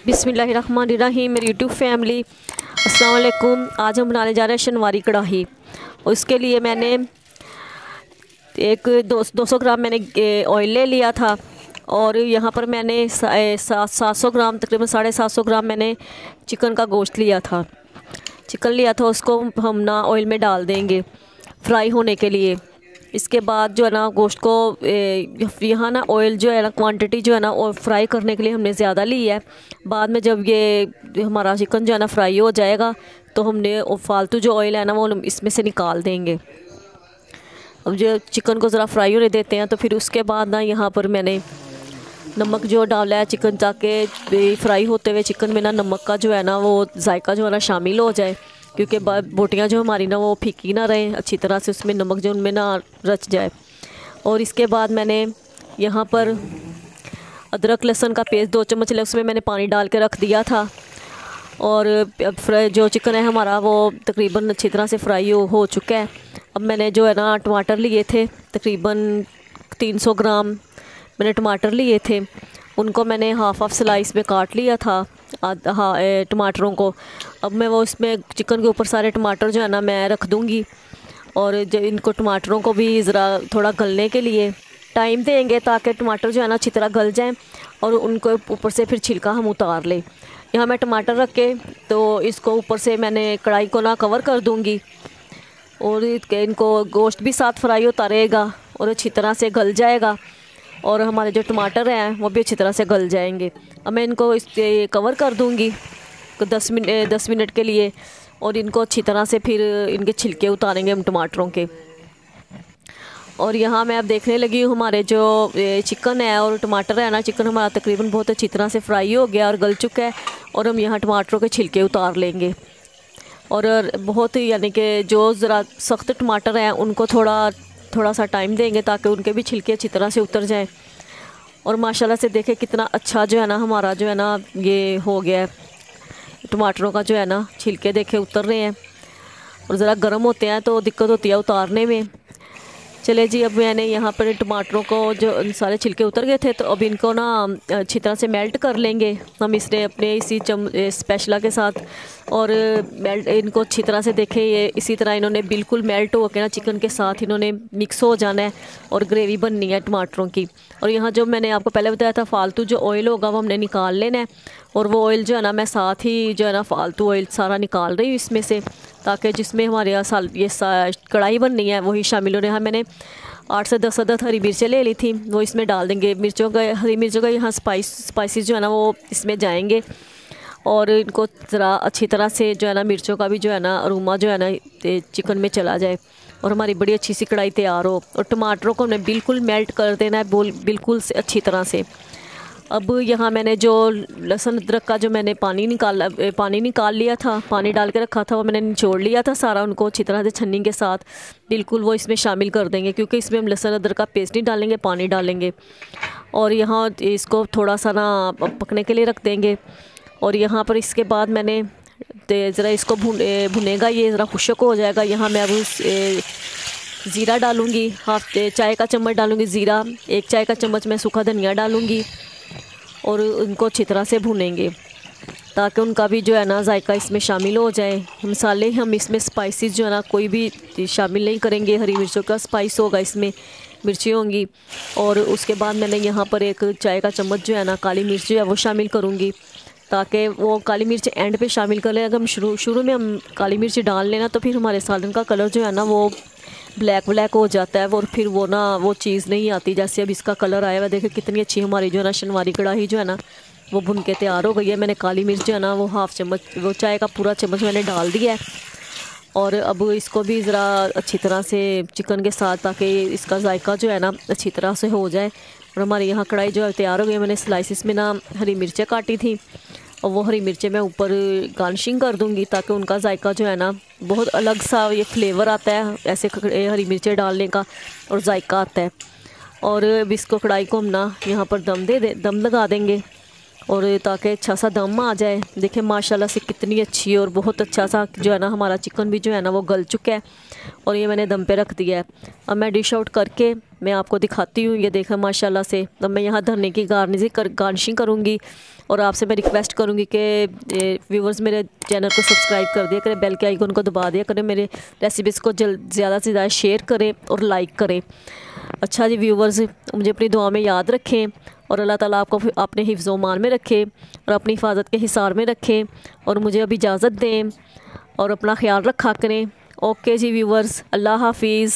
बिस्मिल्लाहिर्रहमानिर्रहीम। मेरी YouTube family अस्सलाम वालेकुम। आज हम बनाने जा रहे हैं शनवारी कढ़ाई। और इसके लिए मैंने एक 200 ग्राम मैंने ऑयल ले लिया था। और यहाँ पर मैंने 700 ग्राम, तकरीबन 750 ग्राम मैंने चिकन का गोश्त लिया था। उसको हम ना ऑयल में डाल देंगे फ्राई होने के लिए। इसके बाद जो है ना गोश्त को यहाँ ना ऑयल जो है ना क्वांटिटी जो है ना और फ्राई करने के लिए हमने ज़्यादा ली है। बाद में जब ये हमारा चिकन जो है ना फ्राई हो जाएगा तो हमने फालतू जो ऑयल है ना वो इसमें से निकाल देंगे। अब जो चिकन को ज़रा फ्राई होने देते हैं तो फिर उसके बाद ना यहाँ पर मैंने नमक जो डाला है चिकन, ताकि फ्राई होते हुए चिकन में ना नमक का जो है ना वो जायका जो है ना शामिल हो जाए, क्योंकि बोटियाँ जो हमारी ना वो फीकी ना रहें, अच्छी तरह से उसमें नमक जो उनमें ना रच जाए। और इसके बाद मैंने यहाँ पर अदरक लहसुन का पेस्ट 2 चम्मच ले उसमें मैंने पानी डाल के रख दिया था। और जो चिकन है हमारा वो तकरीबन अच्छी तरह से फ्राई हो चुका है। अब मैंने जो है ना टमाटर लिए थे, तकरीबन 300 ग्राम मैंने टमाटर लिए थे, उनको मैंने हाफ स्लाइस में काट लिया था टमाटरों को। अब मैं वो इसमें चिकन के ऊपर सारे टमाटर जो है ना मैं रख दूँगी। और जो इनको टमाटरों को भी ज़रा थोड़ा गलने के लिए टाइम देंगे ताकि टमाटर जो है ना अच्छी तरह गल जाएं और उनको ऊपर से फिर छिलका हम उतार लें। यहाँ मैं टमाटर रख के तो इसको ऊपर से मैंने कढ़ाई को ना कवर कर दूँगी और इनको गोश्त भी साथ फ्राई होता रहेगा और अच्छी तरह से गल जाएगा और हमारे जो टमाटर हैं वो भी अच्छी तरह से गल जाएंगे। अब मैं इनको कवर कर दूँगी 10 मिनट के लिए और इनको अच्छी तरह से फिर इनके छिलके उतारेंगे हम टमाटरों के। और यहाँ मैं अब देखने लगी हूँ हमारे जो चिकन है और टमाटर है ना, चिकन हमारा तकरीबन बहुत अच्छी तरह से फ्राई हो गया और गल चुका है। और हम यहाँ टमाटरों के छिलके उतार लेंगे। और बहुत यानी कि जो ज़रा सख्त टमाटर हैं उनको थोड़ा सा टाइम देंगे ताकि उनके भी छिलके अच्छी तरह से उतर जाएं। और माशाल्लाह से देखें कितना अच्छा जो है ना हमारा जो है ना ये हो गया है, टमाटरों का जो है ना छिलके देखे उतर रहे हैं। और ज़रा गर्म होते हैं तो दिक्कत होती है उतारने में। चले जी, अब मैंने यहाँ पर टमाटरों को जो सारे छिलके उतर गए थे तो अब इनको ना अच्छी तरह से मेल्ट कर लेंगे हम इसने अपने इसी स्पैचुला के साथ। और मेल्ट इनको अच्छी तरह से देखें, ये इसी तरह इन्होंने बिल्कुल मेल्ट हो के ना चिकन के साथ इन्होंने मिक्स हो जाना है और ग्रेवी बननी है टमाटरों की। और यहाँ जो मैंने आपको पहले बताया था फालतू जो ऑयल होगा वो हमने निकाल लेना है। और वो ऑयल जो है ना मैं साथ ही जो है ना फालतू ऑयल सारा निकाल रही हूँ इसमें से, ताकि जिसमें हमारे यहाँ ये कढ़ाई बननी है वही शामिल हो रहे हैं। मैंने 8 से 10 अदद हरी मिर्चें ले ली थी, वो इसमें डाल देंगे। हरी मिर्चों का यहाँ स्पाइसेस जो है ना वो इसमें जाएंगे और इनको ज़रा अच्छी तरह से जो है ना मिर्चों का भी जो है ना अरोमा जो है ना चिकन में चला जाए और हमारी बड़ी अच्छी सी कढ़ाई तैयार हो। और टमाटरों को हमने बिल्कुल मेल्ट कर देना है बिल्कुल से अच्छी तरह से। अब यहाँ मैंने जो लहसुन अदरक का जो मैंने पानी निकाल लिया था, पानी डाल के रखा था, वो मैंने निचोड़ लिया था सारा, उनको अच्छी तरह से छन्नी के साथ बिल्कुल वो इसमें शामिल कर देंगे, क्योंकि इसमें हम लहसुन अदरक का पेस्ट नहीं डालेंगे, पानी डालेंगे। और यहाँ इसको थोड़ा सा ना पकने के लिए रख देंगे। और यहाँ पर इसके बाद मैंने ज़रा इसको भुनेगा, ये ज़रा खुश्क हो जाएगा। यहाँ मैं अब ज़ीरा डालूँगी, हाफ चाय का चम्मच डालूँगी ज़ीरा, 1 चाय का चम्मच मैं सूखा धनिया डालूँगी और उनको अच्छी तरह से भुनेंगे ताकि उनका भी जो है ना जायका इसमें शामिल हो जाए। मसाले हम इसमें स्पाइसेस जो है ना कोई भी शामिल नहीं करेंगे, हरी मिर्चों का स्पाइस होगा इसमें, मिर्ची होंगी। और उसके बाद मैंने यहाँ पर 1 चाय का चम्मच जो है ना काली मिर्च जो है वो शामिल करूँगी, ताकि वो काली मिर्च एंड पे शामिल कर लें। अगर हम शुरू में हम काली मिर्च डाल लेना तो फिर हमारे सालन का कलर जो है ना वो ब्लैक हो जाता है और फिर वो चीज़ नहीं आती जैसे अब इसका कलर आया हुआ। देखिए कितनी अच्छी हमारी जो है ना शनवारी कढ़ाई जो है ना वो भुन के तैयार हो गई है। मैंने काली मिर्च जो है ना वो हाफ चम्मच, वो चाय का पूरा चम्मच मैंने डाल दिया है। और अब इसको भी ज़रा अच्छी तरह से चिकन के साथ, ताकि इसका जायका जो है ना अच्छी तरह से हो जाए। और हमारे यहाँ कढ़ाई जो है तैयार हो गई। मैंने स्लाइसिस में ना हरी मिर्चें काटी थी और वो हरी मिर्चें मैं ऊपर गार्निशिंग कर दूंगी ताकि उनका जायका जो है ना बहुत अलग सा ये फ्लेवर आता है ऐसे हरी मिर्चें डालने का और जायका आता है। और अब इसको कढ़ाई को हम ना यहाँ पर दम लगा देंगे और ताकि अच्छा सा दम आ जाए। देखिए माशाल्लाह से कितनी अच्छी और बहुत अच्छा सा जो है ना हमारा चिकन भी जो है ना वो गल चुका है और ये मैंने दम पे रख दिया है। अब मैं डिश आउट करके मैं आपको दिखाती हूँ। ये देखा माशाल्लाह से। अब मैं यहाँ धनिया की गार्निशिंग करूँगी और आपसे मैं रिक्वेस्ट करूँगी कि व्यूवर्स मेरे चैनल को सब्सक्राइब कर दिया करें, बेल के आइकन को दबा दिया करें, मेरे रेसिपीज़ को ज़्यादा से ज़्यादा शेयर करें और लाइक करें। अच्छा जी व्यूवर्स, मुझे अपनी दुआ में याद रखें और अल्लाह ताला आपको अपने हिफ्ज़ मान में रखे और अपनी हिफाजत के हिसार में रखें और मुझे अभी इजाज़त दें और अपना ख्याल रखा करें। ओके जी व्यूवर्स, अल्लाह हाफिज़।